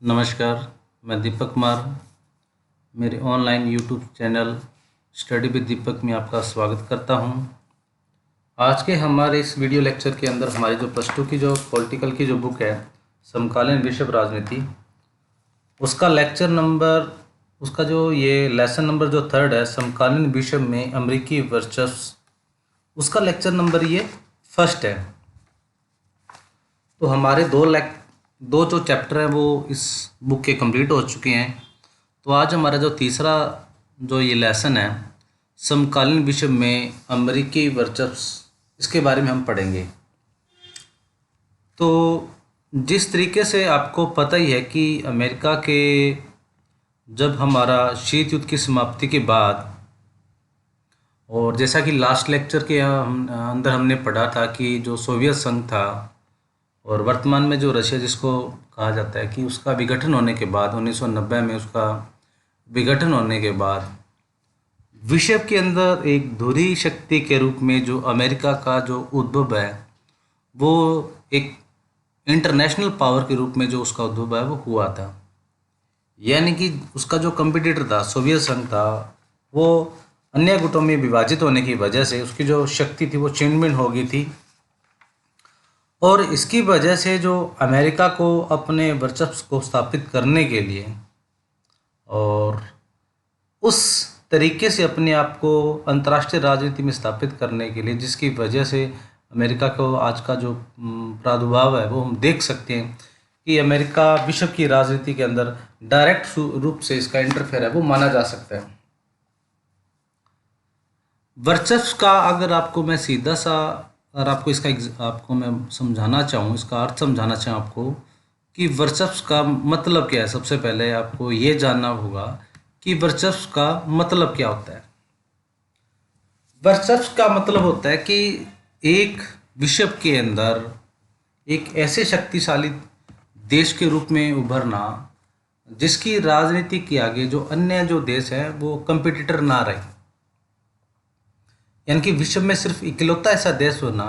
नमस्कार। मैं दीपक कुमार मेरे online YouTube channel study with Deepak में आपका स्वागत करता हूं। आज के हमारे इस वीडियो लेक्चर के अंदर हमारी जो प्लस टू की जो पॉलिटिकल की जो बुक है समकालीन विश्व राजनीति, उसका लेक्चर नंबर, उसका जो ये लेसन नंबर जो थर्ड है, समकालीन विश्व में अमेरिकी वर्चस्व, उसका लेक्चर नंबर ये फर्स्ट है। तो हमारे दो जो चैप्टर हैं वो इस बुक के कंप्लीट हो चुके हैं। तो आज हमारा जो तीसरा जो ये लेसन है समकालीन विश्व में अमेरिकी वर्चस्व, इसके बारे में हम पढ़ेंगे। तो जिस तरीके से आपको पता ही है कि अमेरिका के जब हमारा शीत युद्ध की समाप्ति के बाद, और जैसा कि लास्ट लेक्चर के अंदर हमने पढ़ा था कि जो सोवियत संघ था और वर्तमान में जो रशिया जिसको कहा जाता है कि उसका विघटन होने के बाद 1990 में उसका विघटन होने के बाद विश्व के अंदर एक धुरी शक्ति के रूप में जो अमेरिका का जो उद्भव है वो एक इंटरनेशनल पावर के रूप में जो उसका उद्भव है वो हुआ था। यानी कि उसका जो कंपटीटर था सोवियत संघ था, वो अन्य गुटों में विभाजित होने की वजह से उसकी जो शक्ति थी वो छिन-भिन्न हो गई थी। और इसकी वजह से जो अमेरिका को अपने वर्चस्व को स्थापित करने के लिए और उस तरीके से अपने आप को अंतर्राष्ट्रीय राजनीति में स्थापित करने के लिए, जिसकी वजह से अमेरिका को आज का जो प्रादुर्भाव है वो हम देख सकते हैं कि अमेरिका विश्व की राजनीति के अंदर डायरेक्ट रूप से इसका इंटरफेयर है वो माना जा सकता है। वर्चस्व का अगर आपको मैं सीधा सा अगर आपको इसका आपको मैं समझाना चाहूँ, इसका अर्थ समझाना चाहूँ आपको कि वर्चस्व का मतलब क्या है, सबसे पहले आपको ये जानना होगा कि वर्चस्व का मतलब क्या होता है। वर्चस्व का मतलब होता है कि एक विश्व के अंदर एक ऐसे शक्तिशाली देश के रूप में उभरना जिसकी राजनीति के आगे जो अन्य जो देश है वो कंपटीटर ना रहे। यानी कि विश्व में सिर्फ इकलौता ऐसा देश होना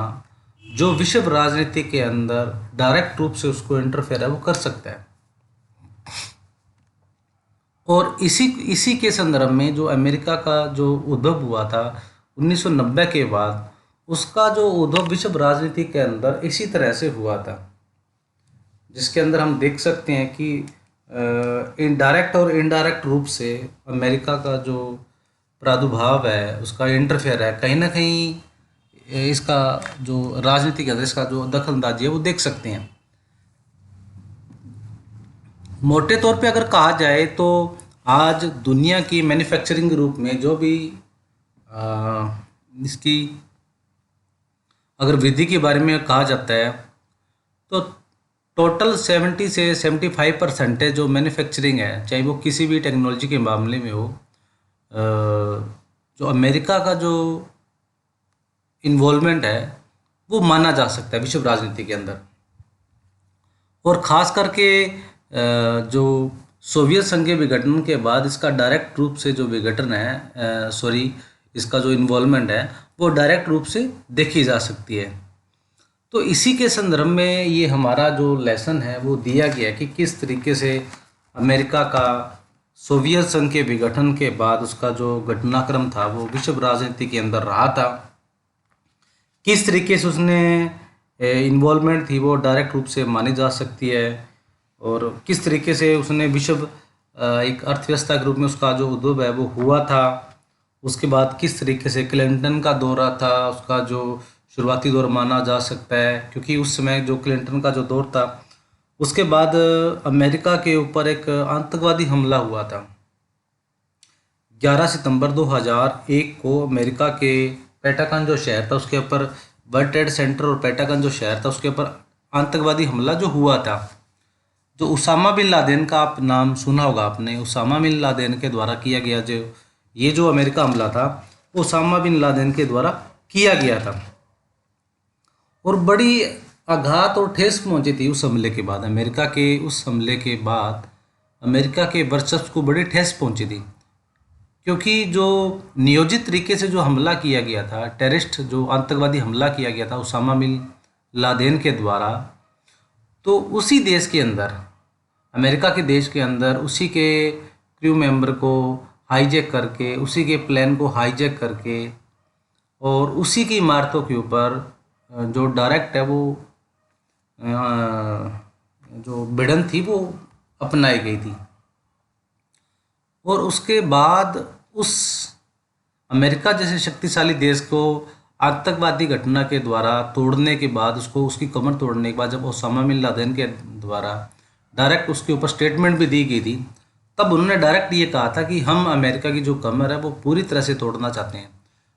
जो विश्व राजनीति के अंदर डायरेक्ट रूप से उसको इंटरफेयर है वो कर सकता है। और इसी के संदर्भ में जो अमेरिका का जो उद्भव हुआ था 1990 के बाद, उसका जो उद्भव विश्व राजनीति के अंदर इसी तरह से हुआ था, जिसके अंदर हम देख सकते हैं कि इनडायरेक्ट और इनडायरेक्ट रूप से अमेरिका का जो प्रादुर्भाव है, उसका इंटरफेयर है, कहीं ना कहीं इसका जो राजनीति के अंदर इसका जो दखलंदाजी है वो देख सकते हैं। मोटे तौर पे अगर कहा जाए तो आज दुनिया की मैन्युफैक्चरिंग रूप में जो भी इसकी अगर वृद्धि के बारे में कहा जाता है तो टोटल 70 से 75% जो मैन्युफैक्चरिंग है, चाहे वो किसी भी टेक्नोलॉजी के मामले में हो, जो अमेरिका का जो इन्वॉल्वमेंट है वो माना जा सकता है विश्व राजनीति के अंदर। और ख़ास करके जो सोवियत संघ के विघटन के बाद इसका डायरेक्ट रूप से जो विघटन है, इसका जो इन्वॉल्वमेंट है वो डायरेक्ट रूप से देखी जा सकती है। तो इसी के संदर्भ में ये हमारा जो लेसन है वो दिया गया कि किस तरीके से अमेरिका का सोवियत संघ के विघटन के बाद उसका जो घटनाक्रम था वो विश्व राजनीति के अंदर रहा था, किस तरीके से उसने इन्वॉल्वमेंट थी वो डायरेक्ट रूप से मानी जा सकती है, और किस तरीके से उसने विश्व एक अर्थव्यवस्था के रूप में उसका जो उद्भव है वो हुआ था। उसके बाद किस तरीके से क्लिंटन का दौरा था, उसका जो शुरुआती दौर माना जा सकता है, क्योंकि उस समय जो क्लिंटन का जो दौर था उसके बाद अमेरिका के ऊपर एक आतंकवादी हमला हुआ था। 11 सितंबर 2001 को अमेरिका के पेंटागन जो शहर था उसके ऊपर, वर्ल्ड ट्रेड सेंटर और पेंटागन जो शहर था उसके ऊपर आतंकवादी हमला जो हुआ था, जो उसामा बिन लादेन का आप नाम सुना होगा आपने। उसामा बिन लादेन के द्वारा किया गया जो अमेरिका हमला था वो उसामा बिन लादेन के द्वारा किया गया था, और बड़ी आघात और ठेस पहुंची थी उस हमले के बाद। अमेरिका के उस हमले के बाद अमेरिका के वर्चस्व को बड़ी ठेस पहुंची थी, क्योंकि जो नियोजित तरीके से जो हमला किया गया था, टेररिस्ट जो आतंकवादी हमला किया गया था उसामा बिन लादेन के द्वारा, तो उसी देश के अंदर अमेरिका के देश के अंदर उसी के क्रू मेंबर को हाईजैक करके, उसी के प्लेन को हाईजैक करके और उसी की इमारतों के ऊपर जो डायरेक्ट है वो जो भिड़ंत थी वो अपनाई गई थी। और उसके बाद उस अमेरिका जैसे शक्तिशाली देश को आतंकवादी घटना के द्वारा तोड़ने के बाद, उसको उसकी कमर तोड़ने के बाद, जब ओसामा बिन लादेन के द्वारा डायरेक्ट उसके ऊपर स्टेटमेंट भी दी गई थी, तब उन्होंने डायरेक्ट ये कहा था कि हम अमेरिका की जो कमर है वो पूरी तरह से तोड़ना चाहते हैं,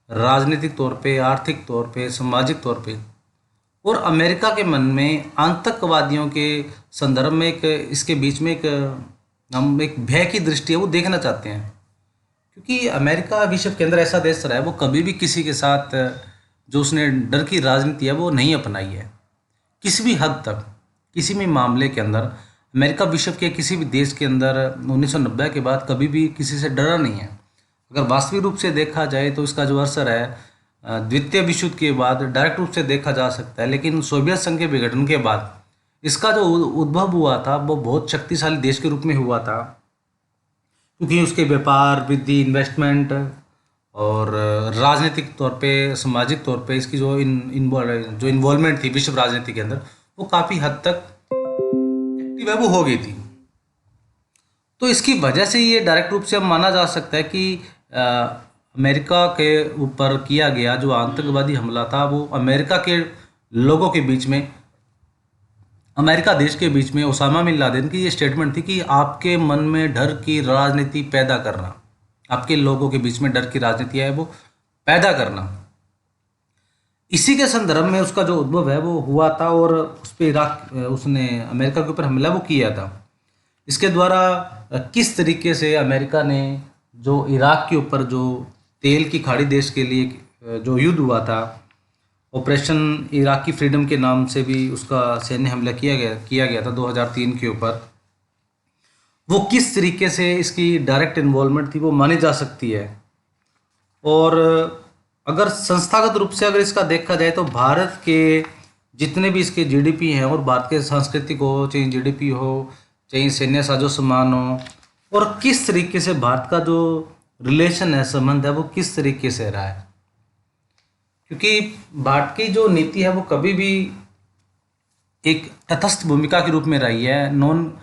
राजनीतिक तौर पे, आर्थिक तौर पे, सामाजिक तौर पे। और अमेरिका के मन में आतंकवादियों के संदर्भ में एक इसके बीच में एक हम एक भय की दृष्टि है वो देखना चाहते हैं, क्योंकि अमेरिका विश्व के अंदर ऐसा देश रहा है वो कभी भी किसी के साथ जो उसने डर की राजनीति है वो नहीं अपनाई है। किसी भी हद तक किसी भी मामले के अंदर अमेरिका विश्व के किसी भी देश के अंदर 1990 के बाद कभी भी किसी से डरा नहीं है। अगर वास्तविक रूप से देखा जाए तो इसका जो असर है द्वितीय विश्व युद्ध के बाद डायरेक्ट रूप से देखा जा सकता है, लेकिन सोवियत संघ के विघटन के बाद इसका जो उद्भव हुआ था वो बहुत शक्तिशाली देश के रूप में हुआ था, क्योंकि उसके व्यापार वृद्धि, इन्वेस्टमेंट और राजनीतिक तौर पे, सामाजिक तौर पे इसकी जो इन्वॉल्वमेंट थी विश्व राजनीति के अंदर वो काफ़ी हद तक एक्टिव है वो हो गई थी। तो इसकी वजह से ये डायरेक्ट रूप से अब माना जा सकता है कि अमेरिका के ऊपर किया गया जो आतंकवादी हमला था वो अमेरिका के लोगों के बीच में, अमेरिका देश के बीच में ओसामा बिन लादेन की ये स्टेटमेंट थी कि आपके मन में डर की राजनीति पैदा करना, आपके लोगों के बीच में डर की राजनीति है वो पैदा करना, इसी के संदर्भ में उसका जो उद्भव है वो हुआ था। और उस पर उसने अमेरिका के ऊपर हमला वो किया था। इसके द्वारा किस तरीके से अमेरिका ने जो इराक के ऊपर जो तेल की खाड़ी देश के लिए जो युद्ध हुआ था, ऑपरेशन इराकी फ्रीडम के नाम से भी उसका सैन्य हमला किया गया था 2003 के ऊपर, वो किस तरीके से इसकी डायरेक्ट इन्वॉल्वमेंट थी वो मानी जा सकती है। और अगर संस्थागत रूप से अगर इसका देखा जाए तो भारत के जितने भी इसके जीडीपी हैं और भारत के सांस्कृतिक हो, चाहे जीडीपी हो, चाहे सैन्य साजो सामान हो, और किस तरीके से भारत का जो रिलेशन है, संबंध है वो किस तरीके से रहा है, क्योंकि भारत की जो नीति है वो कभी भी एक तटस्थ भूमिका के रूप में रही है, नॉन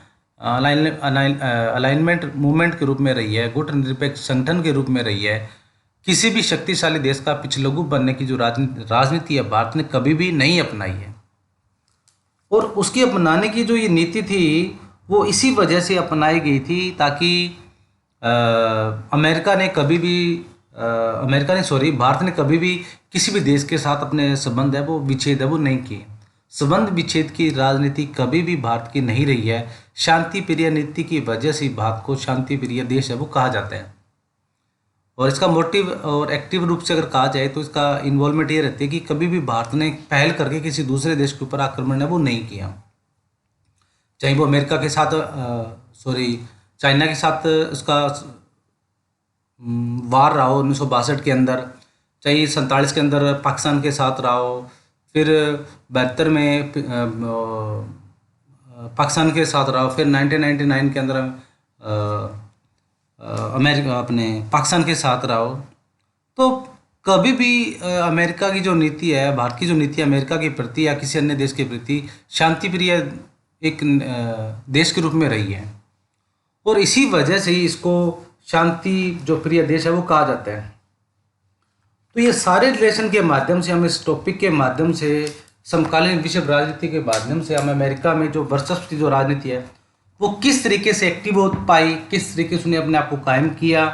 अलाइनमेंट मूवमेंट के रूप में रही है, गुट निरपेक्ष संगठन के रूप में रही है। किसी भी शक्तिशाली देश का पिछलग्गू बनने की जो राजनीति है भारत ने कभी भी नहीं अपनाई है। और उसकी अपनाने की जो ये नीति थी वो इसी वजह से अपनाई गई थी ताकि भारत ने कभी भी किसी भी देश के साथ अपने संबंध है वो विच्छेद है वो नहीं किए। संबंध विच्छेद की राजनीति कभी भी भारत की नहीं रही है। शांति प्रिय नीति की वजह से भारत को शांति प्रिय देश है वो कहा जाता है। और इसका मोटिव और एक्टिव रूप से अगर कहा जाए तो इसका इन्वॉल्वमेंट ये रहती है कि कभी भी भारत ने पहल करके किसी दूसरे देश के ऊपर आक्रमण है वो नहीं किया, चाहे वो अमेरिका के साथ चाइना के साथ उसका वार रहा हो 1962 के अंदर, चाहे 47 के अंदर पाकिस्तान के साथ रहा हो, फिर 72 में पाकिस्तान के साथ रहा हो, फिर 1999 के अंदर अमेरिका अपने पाकिस्तान के साथ रहा हो। तो कभी भी अमेरिका की जो नीति है, भारत की जो नीति है अमेरिका के प्रति या किसी अन्य देश के प्रति शांति प्रिय एक देश के रूप में रही है। और इसी वजह से ही इसको शांति जो प्रिय देश है वो कहा जाता है। तो ये सारे रिलेशन के माध्यम से, हम इस टॉपिक के माध्यम से, समकालीन विश्व राजनीति के माध्यम से हम अमेरिका में जो वर्चस्व की जो राजनीति है वो किस तरीके से एक्टिव हो पाई, किस तरीके से उन्हें अपने आप को कायम किया,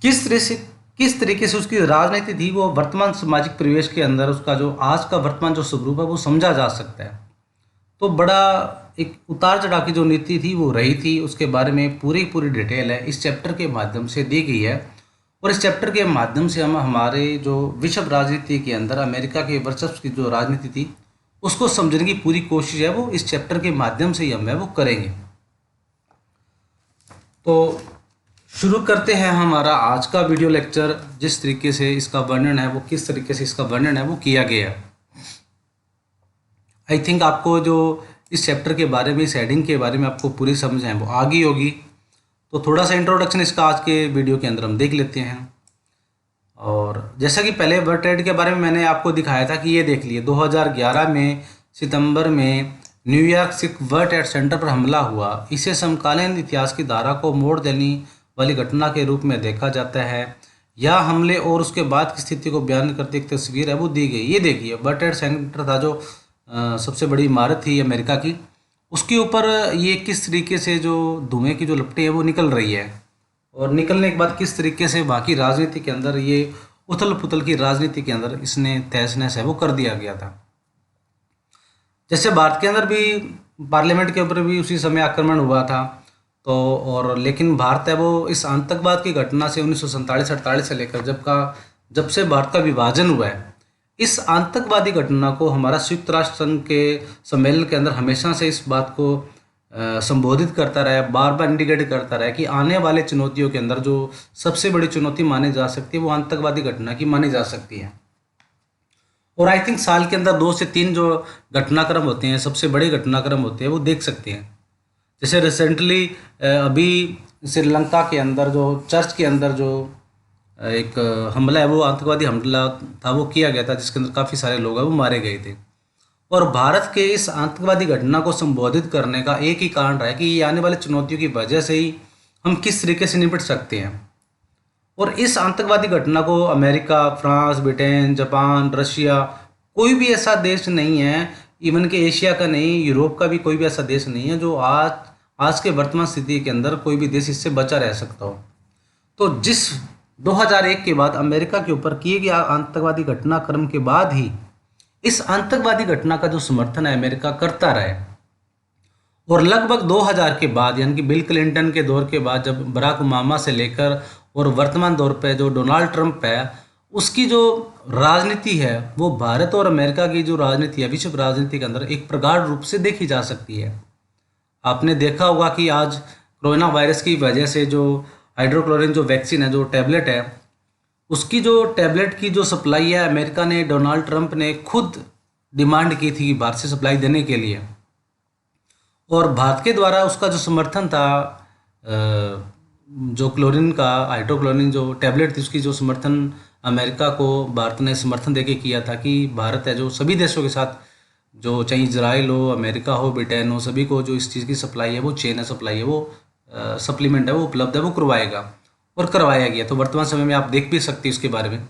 किस तरीके से उसकी राजनीति थी वो वर्तमान सामाजिक परिवेश के अंदर उसका जो आज का वर्तमान जो स्वरूप है वो समझा जा सकता है। तो बड़ा एक उतार चढ़ाव की जो नीति थी वो रही थी, उसके बारे में पूरी डिटेल है इस चैप्टर के माध्यम से दी गई है। और इस चैप्टर के माध्यम से हम हमारे जो विश्व राजनीति के अंदर अमेरिका के वर्चस्व की जो राजनीति थी उसको समझने की पूरी कोशिश है वो इस चैप्टर के माध्यम से ही हम वो करेंगे। तो शुरू करते हैं हमारा आज का वीडियो लेक्चर। जिस तरीके से इसका वर्णन है वो किस तरीके से इसका वर्णन है वो किया गया है। आई थिंक आपको जो इस चैप्टर के बारे में, इस हेडिंग के बारे में आपको पूरी समझ है वो आ गई होगी। तो थोड़ा सा इंट्रोडक्शन इसका आज के वीडियो के अंदर हम देख लेते हैं। और जैसा कि पहले वर्ल्ड ट्रेड के बारे में मैंने आपको दिखाया था कि ये देख लिए 2011 में सितंबर में न्यूयॉर्क स्थित वर्ल्ड ट्रेड सेंटर पर हमला हुआ। इसे समकालीन इतिहास की धारा को मोड़ देने वाली घटना के रूप में देखा जाता है। यह हमले और उसके बाद की स्थिति को बयान करती एक तस्वीर है वो दी गई। ये देखिए वर्ल्ड ट्रेड सेंटर था जो सबसे बड़ी इमारत थी अमेरिका की, उसके ऊपर ये किस तरीके से जो धुएं की जो लपटें हैं वो निकल रही है, और निकलने के बाद किस तरीके से बाकी राजनीति के अंदर ये उथल पुथल की राजनीति के अंदर इसने तहस नहस है वो कर दिया गया था। जैसे भारत के अंदर भी पार्लियामेंट के ऊपर भी उसी समय आक्रमण हुआ था। तो और लेकिन भारत है वो इस आतंकवाद की घटना से 1947-48 से लेकर जब से भारत का विभाजन हुआ है, इस आतंकवादी घटना को हमारा संयुक्त राष्ट्र संघ के सम्मेलन के अंदर हमेशा से इस बात को संबोधित करता रहा है, बार बार इंडिकेट करता रहा है कि आने वाले चुनौतियों के अंदर जो सबसे बड़ी चुनौती मानी जा सकती है वो आतंकवादी घटना की मानी जा सकती है। और आई थिंक साल के अंदर 2 से 3 जो घटनाक्रम होते हैं, सबसे बड़े घटनाक्रम होते हैं वो देख सकते हैं। जैसे रिसेंटली अभी श्रीलंका के अंदर जो चर्च के अंदर जो एक हमला है वो आतंकवादी हमला था वो किया गया था, जिसके अंदर काफ़ी सारे लोग हैं वो मारे गए थे। और भारत के इस आतंकवादी घटना को संबोधित करने का एक ही कारण रहा है कि ये आने वाली चुनौतियों की वजह से ही हम किस तरीके से निपट सकते हैं। और इस आतंकवादी घटना को America, France, Britain, Japan, Russia, कोई भी ऐसा देश नहीं है, इवन के एशिया का नहीं, यूरोप का भी कोई भी ऐसा देश नहीं है जो आज के वर्तमान स्थिति के अंदर कोई भी देश इससे बचा रह सकता हो। तो जिस 2001 के बाद अमेरिका के ऊपर किए गए आतंकवादी घटनाक्रम के बाद ही इस आतंकवादी घटना का जो समर्थन है अमेरिका करता रहा है। और लगभग 2000 के बाद यानी कि बिल क्लिंटन के दौर के बाद जब बराक ओबामा से लेकर और वर्तमान दौर पे जो डोनाल्ड ट्रंप है, उसकी जो राजनीति है वो भारत और अमेरिका की जो राजनीति है विश्व राजनीति के अंदर एक प्रगाढ़ रूप से देखी जा सकती है। आपने देखा होगा कि आज कोरोना वायरस की वजह से जो हाइड्रोक्लोरिन जो वैक्सीन है, जो टैबलेट है, उसकी जो टैबलेट की जो सप्लाई है अमेरिका ने, डोनाल्ड ट्रंप ने खुद डिमांड की थी भारत से सप्लाई देने के लिए, और भारत के द्वारा उसका जो समर्थन था जो क्लोरीन का हाइड्रोक्लोरिन जो टैबलेट थी उसकी जो समर्थन अमेरिका को भारत ने समर्थन देके किया था कि भारत है जो सभी देशों के साथ जो चाहे इजराइल हो, अमेरिका हो, ब्रिटेन हो, सभी को जो इस चीज़ की सप्लाई है वो चेन है सप्लाई है वो सप्लीमेंट है वो उपलब्ध है वो करवाएगा, और करवाया गया। तो वर्तमान समय में आप देख भी सकते हैं इसके बारे में।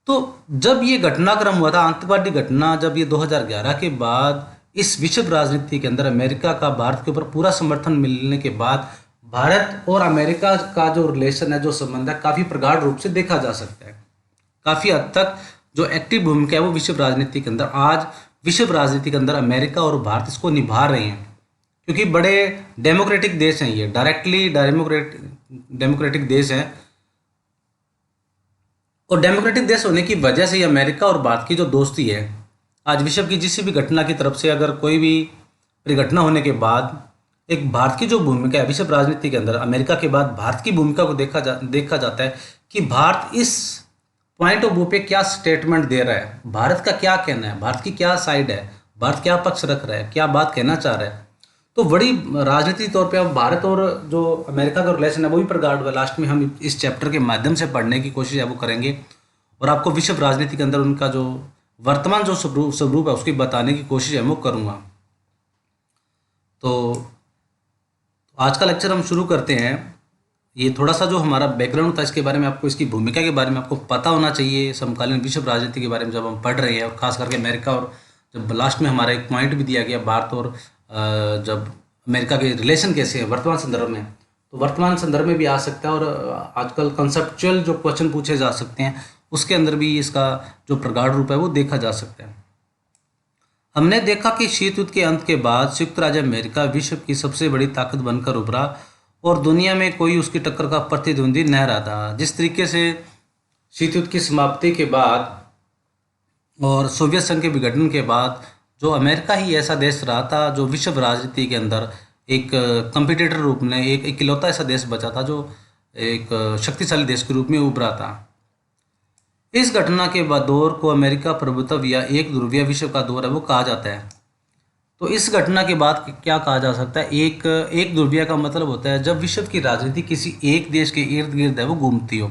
तो जब ये घटनाक्रम हुआ था आतंकवादी घटना, जब ये 2011 के बाद इस विश्व राजनीति के अंदर अमेरिका का भारत के ऊपर पूरा समर्थन मिलने के बाद भारत और अमेरिका का जो रिलेशन है, जो संबंध है, काफ़ी प्रगाढ़ रूप से देखा जा सकता है। काफ़ी हद तक जो एक्टिव भूमिका है वो विश्व राजनीति के अंदर आज विश्व राजनीति के अंदर अमेरिका और भारत इसको निभा रहे हैं, क्योंकि बड़े डेमोक्रेटिक देश हैं, ये डायरेक्टली डेमोक्रेटिक देश हैं। और डेमोक्रेटिक देश होने की वजह से ही अमेरिका और भारत की जो दोस्ती है, आज विश्व की किसी भी घटना की तरफ से अगर कोई भी परिघटना होने के बाद एक भारत की जो भूमिका है विश्व राजनीति के अंदर, अमेरिका के बाद भारत की भूमिका को देखा जाता है कि भारत इस पॉइंट ऑफ व्यू पे क्या स्टेटमेंट दे रहा है, भारत का क्या कहना है, भारत की क्या साइड है, भारत क्या पक्ष रख रहा है, क्या बात कहना चाह रहा है। तो बड़ी राजनीतिक तौर पे अब भारत और जो अमेरिका का रिलेशन है वो भी प्रगाढ़ हुआ। लास्ट में हम इस चैप्टर के माध्यम से पढ़ने की कोशिश है वो करेंगे, और आपको विश्व राजनीति के अंदर उनका जो वर्तमान जो स्वरूप है उसकी बताने की कोशिश है वो करूँगा। तो आज का लेक्चर हम शुरू करते हैं। ये थोड़ा सा जो हमारा बैकग्राउंड था इसके बारे में आपको, इसकी भूमिका के बारे में आपको पता होना चाहिए समकालीन विश्व राजनीति के बारे में जब हम पढ़ रहे हैं, और खास करके अमेरिका, और जब लास्ट में हमारा एक पॉइंट भी दिया गया भारत और जब अमेरिका के रिलेशन कैसे हैं वर्तमान संदर्भ में, तो वर्तमान संदर्भ में भी आ सकता है, और आजकल कंसेप्चुअल जो क्वेश्चन पूछे जा सकते हैं उसके अंदर भी इसका जो प्रगाढ़ रूप है वो देखा जा सकता है। हमने देखा कि शीत युद्ध के अंत के बाद संयुक्त राज्य अमेरिका विश्व की सबसे बड़ी ताकत बनकर उभरा, और दुनिया में कोई उसकी टक्कर का प्रतिद्वंदी न रहा था। जिस तरीके से शीत युद्ध की समाप्ति के बाद और सोवियत संघ के विघटन के बाद जो अमेरिका ही ऐसा देश रहा था जो विश्व राजनीति के अंदर एक कंपटीटर रूप में, एक इकलौता ऐसा देश बचा था जो एक शक्तिशाली देश के रूप में उभरा था। इस घटना के बाद दौर को अमेरिका प्रभुत्व या एक ध्रुवीय विश्व का दौर है वो कहा जाता है। तो इस घटना के बाद क्या कहा जा सकता है, एक ध्रुवीय का मतलब होता है जब विश्व की राजनीति किसी एक देश के इर्द गिर्द है वो घूमती हो,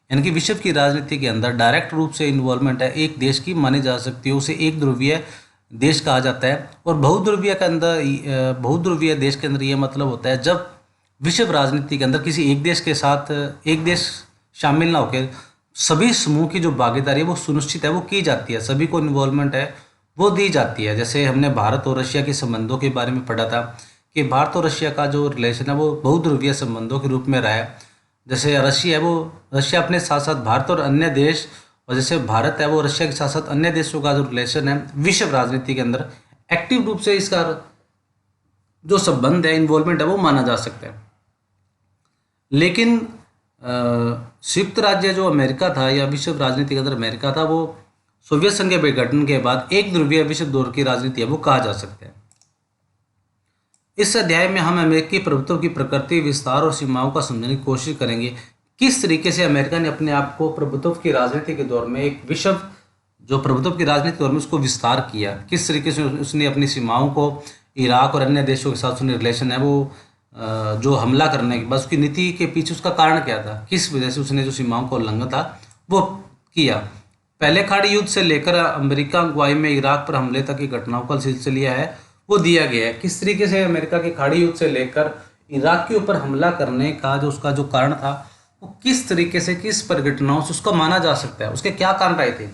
यानी कि विश्व की राजनीति के अंदर डायरेक्ट रूप से इन्वॉल्वमेंट है एक देश की मानी जा सकती है, उसे एक ध्रुवीय देश कहा जाता है। और बहुध्रुवीय के अंदर बहुध्रुवीय देश के अंदर ये मतलब होता है जब विश्व राजनीति के अंदर किसी एक देश के साथ एक देश शामिल ना होकर सभी समूह की जो भागीदारी है वो सुनिश्चित है वो की जाती है, सभी को इन्वॉल्वमेंट है वो दी जाती है। जैसे हमने भारत और रशिया के संबंधों के बारे में पढ़ा था कि भारत और रशिया का जो रिलेशन है वो बहुध्रुवीय संबंधों के रूप में रहा है। जैसे रशिया है वो रशिया अपने साथ साथ भारत और अन्य देश, और जैसे भारत है वो रशिया के साथ साथ अन्य देशों का जो रिलेशन है विश्व राजनीति के अंदर एक्टिव रूप से इसका जो संबंध है इन्वॉल्वमेंट है वो माना जा सकता है। लेकिन संयुक्त राज्य जो अमेरिका था या विश्व राजनीति के अंदर अमेरिका था वो सोवियत संघ के विघटन के बाद एक ध्रुवीय विश्व दौर की राजनीति है वो कहा जा सकता है। इस अध्याय में हम अमेरिकी प्रभुत्व की प्रकृति, विस्तार और सीमाओं का समझने की कोशिश करेंगे। किस तरीके से अमेरिका ने अपने आप को प्रभुत्व की राजनीति के दौर में एक विश्व जो प्रभुत्व की राजनीति दौर में उसको विस्तार किया, किस तरीके से उसने अपनी सीमाओं को इराक और अन्य देशों के साथ उसने रिलेशन है वो जो हमला करने के बाद उसकी नीति के पीछे उसका कारण क्या था, किस वजह से उसने जो सीमाओं का उल्लंघन था वो किया। पहले खाड़ी युद्ध से लेकर अमेरिका अगुवाई में इराक पर हमले तक की घटनाओं का सिलसिला है वो दिया गया है। किस तरीके से अमेरिका के खाड़ी युद्ध से लेकर इराक के ऊपर हमला करने का जो उसका जो कारण था वो किस तरीके से किस परिघटनाओं से उसका माना जा सकता है, उसके क्या कारण रहे थे,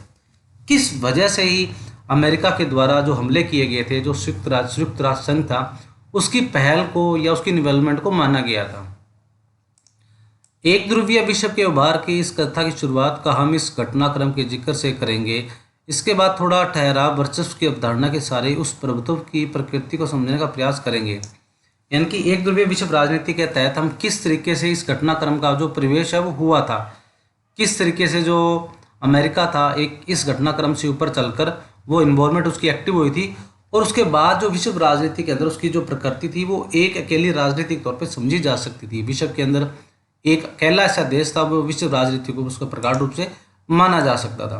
किस वजह से ही अमेरिका के द्वारा जो हमले किए गए थे जो संयुक्त राष्ट्र संघ था उसकी पहल को या उसकी डेवलपमेंट को माना गया था। एक ध्रुवीय विश्व के उभार की इस कथा की शुरुआत का हम इस घटनाक्रम के जिक्र से करेंगे। इसके बाद थोड़ा ठहराव वर्चस्व की अवधारणा के सारे उस प्रभुत्व की प्रकृति को समझने का प्रयास करेंगे, यानी कि एक ध्रुवीय विश्व राजनीति के तहत हम किस तरीके से इस घटनाक्रम का जो परिवेश है वो हुआ था, किस तरीके से जो अमेरिका था एक इस घटनाक्रम से ऊपर चलकर वो इन्वॉल्वमेंट उसकी एक्टिव हुई थी, और उसके बाद जो विश्व राजनीति के अंदर उसकी जो प्रकृति थी वो एक अकेली राजनीतिक तौर पर समझी जा सकती थी। विश्व के अंदर एक अकेला ऐसा देश था वो विश्व राजनीति को उसका प्रगाढ़ रूप से माना जा सकता था।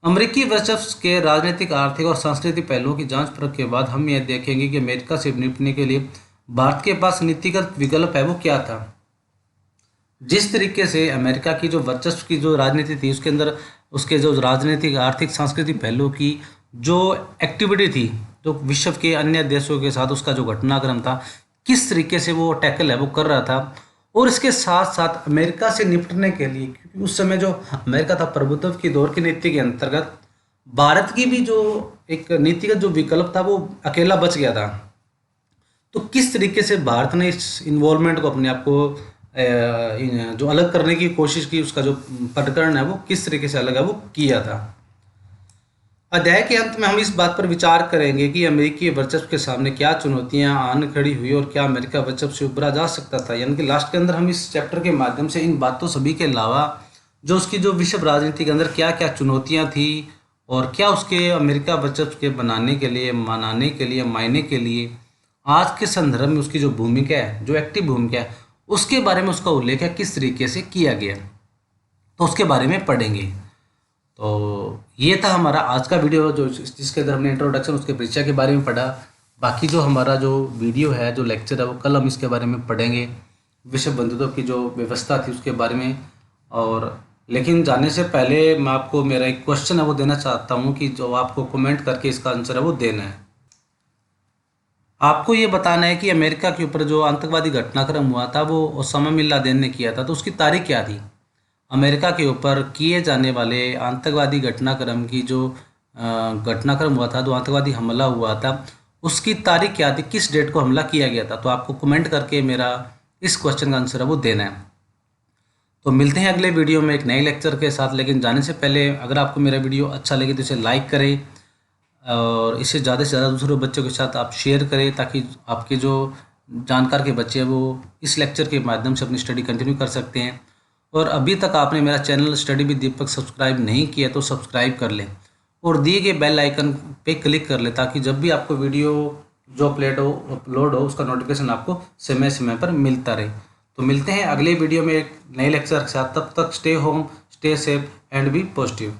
अमेरिकी वर्चस्व के राजनीतिक, आर्थिक और सांस्कृतिक पहलुओं की जांच परख के बाद हम यह देखेंगे कि अमेरिका से निपटने के लिए भारत के पास नीतिगत विकल्प है वो क्या था। जिस तरीके से अमेरिका की जो वर्चस्व की जो राजनीति थी उसके अंदर उसके जो राजनीतिक, आर्थिक, सांस्कृतिक पहलुओं की जो एक्टिविटी थी जो विश्व के अन्य देशों के साथ उसका जो घटनाक्रम था किस तरीके से वो टैकल है वो कर रहा था, और इसके साथ साथ अमेरिका से निपटने के लिए, क्योंकि उस समय जो अमेरिका था प्रभुत्व की दौर की नीति के अंतर्गत भारत की भी जो एक नीतिगत जो विकल्प था वो अकेला बच गया था। तो किस तरीके से भारत ने इस इन्वॉल्वमेंट को अपने आप को जो अलग करने की कोशिश की, उसका जो प्रकरण है वो किस तरीके से अलग है वो किया था। अध्याय के अंत में हम इस बात पर विचार करेंगे कि अमेरिकी वर्चस्व के सामने क्या चुनौतियां आन खड़ी हुई और क्या अमेरिका वर्चस्व से उभरा जा सकता था। यानी कि लास्ट के अंदर हम इस चैप्टर के माध्यम से इन बातों सभी के अलावा जो उसकी जो विश्व राजनीति के अंदर क्या क्या चुनौतियां थी और क्या उसके अमेरिका वर्चस्व के बनाने के लिए, मनाने के लिए, मायने के लिए आज के संदर्भ में उसकी जो भूमिका है, जो एक्टिव भूमिका है, उसके बारे में उसका उल्लेख है किस तरीके से किया गया, तो उसके बारे में पढ़ेंगे। तो ये था हमारा आज का वीडियो जो जिसके अंदर हमने इंट्रोडक्शन उसके परिचय के बारे में पढ़ा। बाकी जो हमारा जो वीडियो है, जो लेक्चर है, वो कल हम इसके बारे में पढ़ेंगे, विश्व बंधुत्व की जो व्यवस्था थी उसके बारे में। और लेकिन जाने से पहले मैं आपको मेरा एक क्वेश्चन है वो देना चाहता हूँ कि जो आपको कमेंट करके इसका आंसर है वो देना है। आपको ये बताना है कि अमेरिका के ऊपर जो आतंकवादी घटनाक्रम हुआ था वो ओसामा बिन लादेन ने किया था, तो उसकी तारीख क्या थी। अमेरिका के ऊपर किए जाने वाले आतंकवादी घटनाक्रम की जो घटनाक्रम हुआ था, जो आतंकवादी हमला हुआ था, उसकी तारीख क्या थी, किस डेट को हमला किया गया था। तो आपको कमेंट करके मेरा इस क्वेश्चन का आंसर है वो देना है। तो मिलते हैं अगले वीडियो में एक नए लेक्चर के साथ। लेकिन जाने से पहले अगर आपको मेरा वीडियो अच्छा लगे तो इसे लाइक करें और इसे ज़्यादा से ज़्यादा दूसरे बच्चों के साथ आप शेयर करें, ताकि आपके जो जानकार के बच्चे हैं वो इस लेक्चर के माध्यम से अपनी स्टडी कंटिन्यू कर सकते हैं। और अभी तक आपने मेरा channel study with Deepak subscribe नहीं किया तो सब्सक्राइब कर लें और दिए गए बेल आइकन पे क्लिक कर लें, ताकि जब भी आपको वीडियो जो अपलोड हो उसका नोटिफिकेशन आपको समय समय पर मिलता रहे। तो मिलते हैं अगले वीडियो में एक नए लेक्चर के साथ। तब तक stay home, stay safe and be positive.